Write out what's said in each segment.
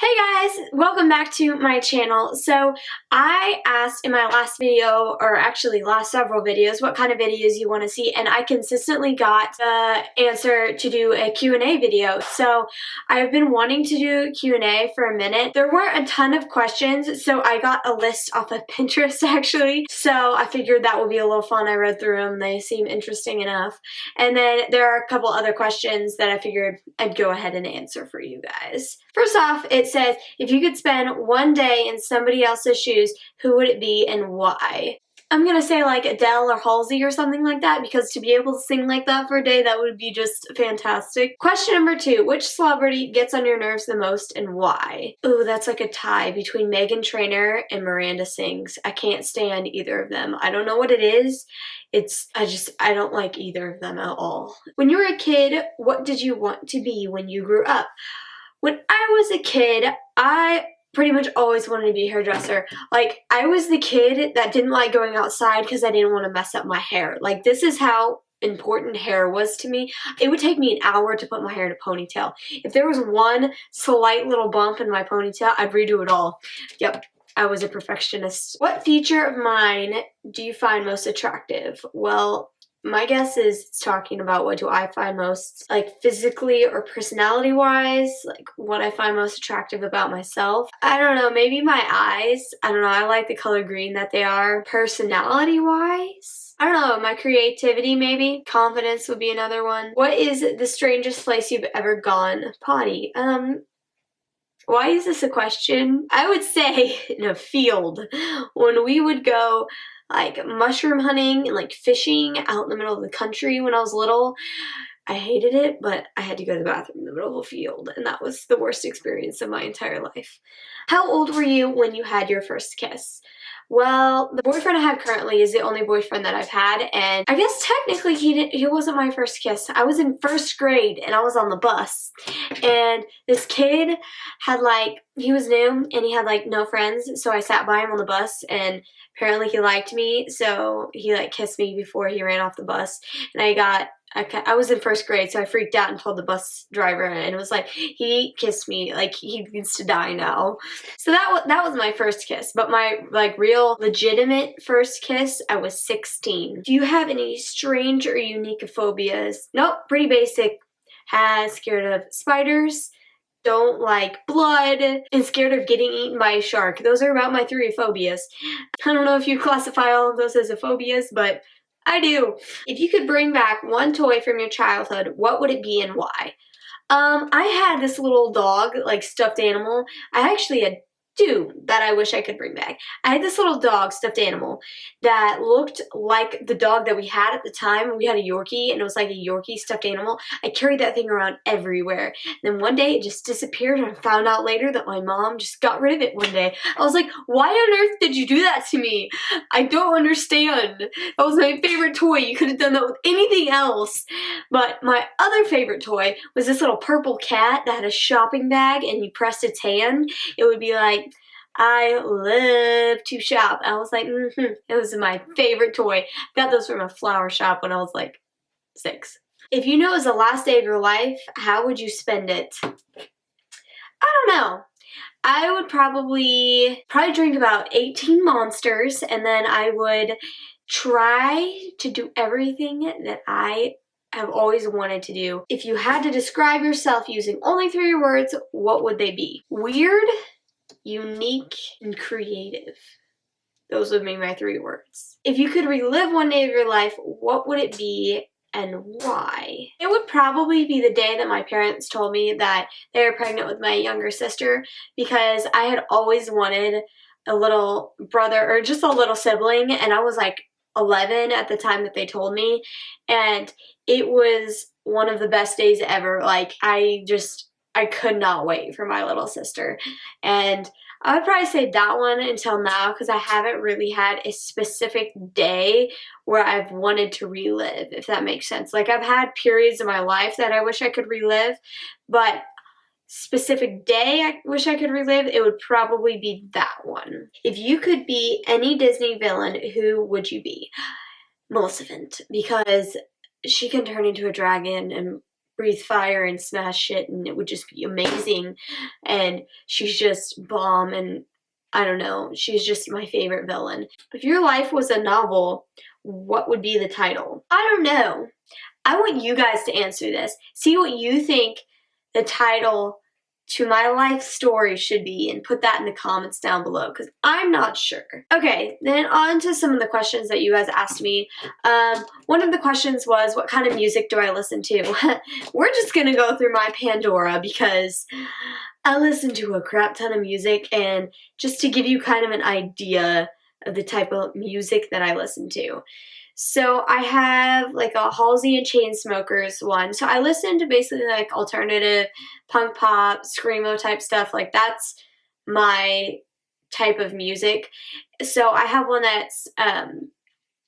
Hey guys, welcome back to my channel. So I asked in my last video, or actually last several videos, what kind of videos you want to see, and I consistently got the answer to do a Q&A video. So I've been wanting to do a Q&A for a minute. There weren't a ton of questions, so I got a list off of Pinterest actually. So I figured that would be a little fun. I read through them, they seem interesting enough. And then there are a couple other questions that I figured I'd go ahead and answer for you guys. First off, it says, if you could spend one day in somebody else's shoes, who would it be and why? I'm gonna say like Adele or Halsey or something like that, because to be able to sing like that for a day, that would be just fantastic. Question number 2, which celebrity gets on your nerves the most and why? Ooh, that's like a tie between Meghan Trainor and Miranda Sings. I can't stand either of them. I don't know what it is. I don't like either of them at all. When you were a kid, what did you want to be when you grew up? When I was a kid, I pretty much always wanted to be a hairdresser. Like, I was the kid that didn't like going outside because I didn't want to mess up my hair. Like, this is how important hair was to me. It would take me an hour to put my hair in a ponytail. If there was one slight little bump in my ponytail, I'd redo it all. Yep. I was a perfectionist. What feature of mine do you find most attractive? Well, my guess is it's talking about what do I find most, like, physically or personality-wise, like what I find most attractive about myself. I don't know, maybe my eyes. I don't know, I like the color green that they are. Personality-wise, I don't know, my creativity maybe. Confidence would be another one. What is the strangest place you've ever gone? Potty. Why is this a question? I would say in a field. When we would go like mushroom hunting and like fishing out in the middle of the country when I was little. I hated it, but I had to go to the bathroom in the middle of a field, and that was the worst experience of my entire life. How old were you when you had your first kiss? Well, the boyfriend I have currently is the only boyfriend that I've had, and I guess technically he wasn't my first kiss. I was in first grade, and I was on the bus, and this kid had he was new, and he had no friends, so I sat by him on the bus, and apparently he liked me, so he kissed me before he ran off the bus, and I was in first grade, so I freaked out and told the bus driver, and it was like, he kissed me, like, he needs to die now. So that was my first kiss, but my, real legitimate first kiss, I was 16. Do you have any strange or unique phobias? Nope, pretty basic. Scared of spiders, don't like blood, and scared of getting eaten by a shark. Those are about my 3 phobias. I don't know if you classify all of those as phobias, but I do. If you could bring back one toy from your childhood, what would it be and why? I had this little dog, stuffed animal. I actually had 2 that I wish I could bring back. I had this little dog, stuffed animal, that looked like the dog that we had at the time. We had a Yorkie, and it was like a Yorkie stuffed animal. I carried that thing around everywhere. And then one day it just disappeared, and I found out later that my mom just got rid of it one day. I was like, why on earth did you do that to me? I don't understand. That was my favorite toy. You could have done that with anything else. But my other favorite toy was this little purple cat that had a shopping bag, and you pressed its hand. It would be like, I love to shop. I was like, It was my favorite toy. I got those from a flower shop when I was 6. If you know it was the last day of your life, how would you spend it? I don't know. I would probably drink about 18 Monsters, and then I would try to do everything that I have always wanted to do. If you had to describe yourself using only 3 words, what would they be? Weird, unique, and creative. Those would be my 3 words. If you could relive one day of your life, what would it be and why? It would probably be the day that my parents told me that they were pregnant with my younger sister, because I had always wanted a little brother or just a little sibling, and I was 11 at the time that they told me, and it was one of the best days ever. I could not wait for my little sister. And I would probably say that one until now, because I haven't really had a specific day where I've wanted to relive, if that makes sense. I've had periods in my life that I wish I could relive, but specific day I wish I could relive, it would probably be that one. If you could be any Disney villain, who would you be? Maleficent, because she can turn into a dragon and breathe fire and smash shit, and it would just be amazing. And she's just bomb, and I don't know, she's just my favorite villain. If your life was a novel, what would be the title? I don't know. I want you guys to answer this. See what you think the title to my life story should be, and put that in the comments down below, because I'm not sure. Okay, then on to some of the questions that you guys asked me. One of the questions was, what kind of music do I listen to? We're just gonna go through my Pandora, because I listen to a crap ton of music, and just to give you kind of an idea of the type of music that I listen to. So I have like a Halsey and Chainsmokers one. So I listen to basically like alternative, punk pop, screamo type stuff. Like that's my type of music. So I have one that's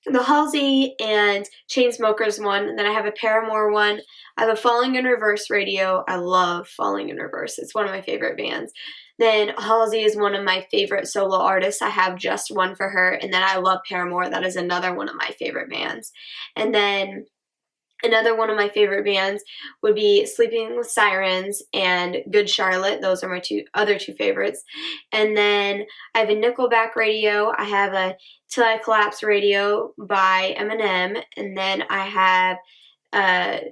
the Halsey and Chainsmokers one, and then I have a Paramore one. I have a Falling in Reverse radio. I love Falling in Reverse. It's one of my favorite bands. Then Halsey is one of my favorite solo artists. I have just one for her. And then I love Paramore. That is another one of my favorite bands. And then another one of my favorite bands would be Sleeping with Sirens and Good Charlotte. Those are my other two favorites. And then I have a Nickelback radio. I have a Till I Collapse radio by Eminem. And then I have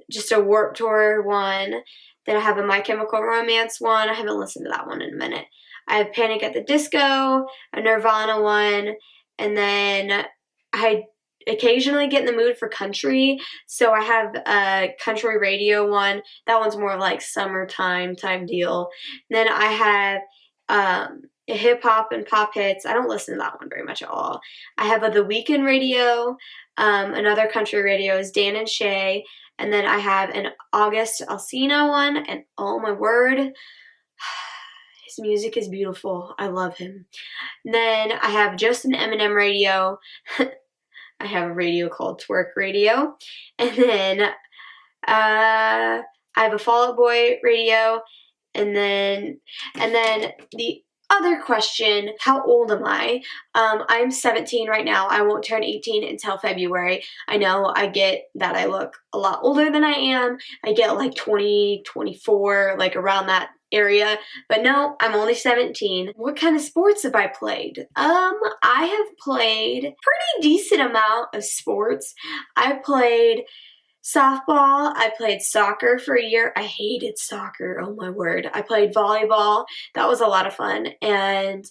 just a Warped Tour one. Then I have a My Chemical Romance one. I haven't listened to that one in a minute. I have Panic at the Disco, a Nirvana one, and then I occasionally get in the mood for country. So I have a country radio one. That one's more of like summertime type deal. And then I have a hip hop and pop hits. I don't listen to that one very much at all. I have a The Weeknd radio. Another country radio is Dan and Shay. And then I have an August Alsina one, and oh my word, his music is beautiful. I love him. And then I have just an Eminem radio. I have a radio called Twerk Radio. And then I have a Fall Out Boy radio. And then the other question, how old am I? I'm 17 right now. I won't turn 18 until February. I know I get that I look a lot older than I am. I get like 20, 24, like around that area. But no, I'm only 17. What kind of sports have I played? I have played pretty decent amount of sports. I played softball. I played soccer for a year. I hated soccer. Oh my word. I played volleyball. That was a lot of fun. And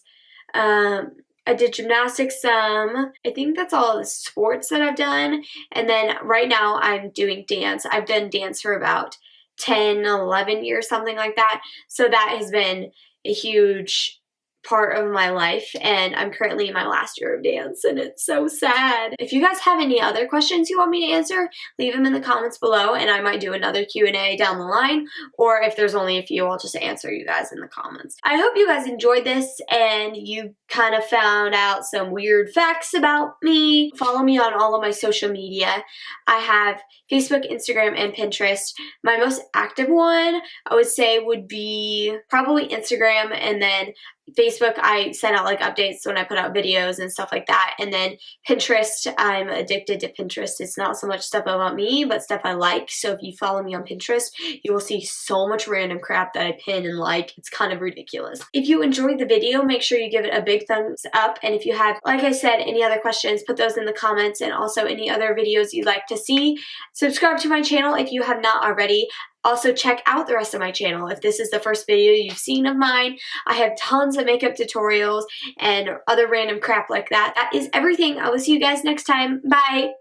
I did gymnastics some. I think that's all the sports that I've done. And then right now I'm doing dance. I've done dance for about 10, 11 years, something like that. So that has been a huge part of my life, and I'm currently in my last year of dance, and it's so sad. If you guys have any other questions you want me to answer, leave them in the comments below, and I might do another Q&A down the line, or if there's only a few, I'll just answer you guys in the comments. I hope you guys enjoyed this, and you kind of found out some weird facts about me. Follow me on all of my social media. I have Facebook, Instagram, and Pinterest. My most active one, I would say, would be probably Instagram, and then Facebook, I send out like updates when I put out videos and stuff like that. And then Pinterest, I'm addicted to Pinterest. It's not so much stuff about me, but stuff I like. So if you follow me on Pinterest, you will see so much random crap that I pin and like. It's kind of ridiculous. If you enjoyed the video, make sure you give it a big thumbs up. And if you have, like I said, any other questions, put those in the comments, and also any other videos you'd like to see. Subscribe to my channel if you have not already. Also, check out the rest of my channel. If this is the first video you've seen of mine, I have tons of makeup tutorials and other random crap like that. That is everything. I will see you guys next time. Bye!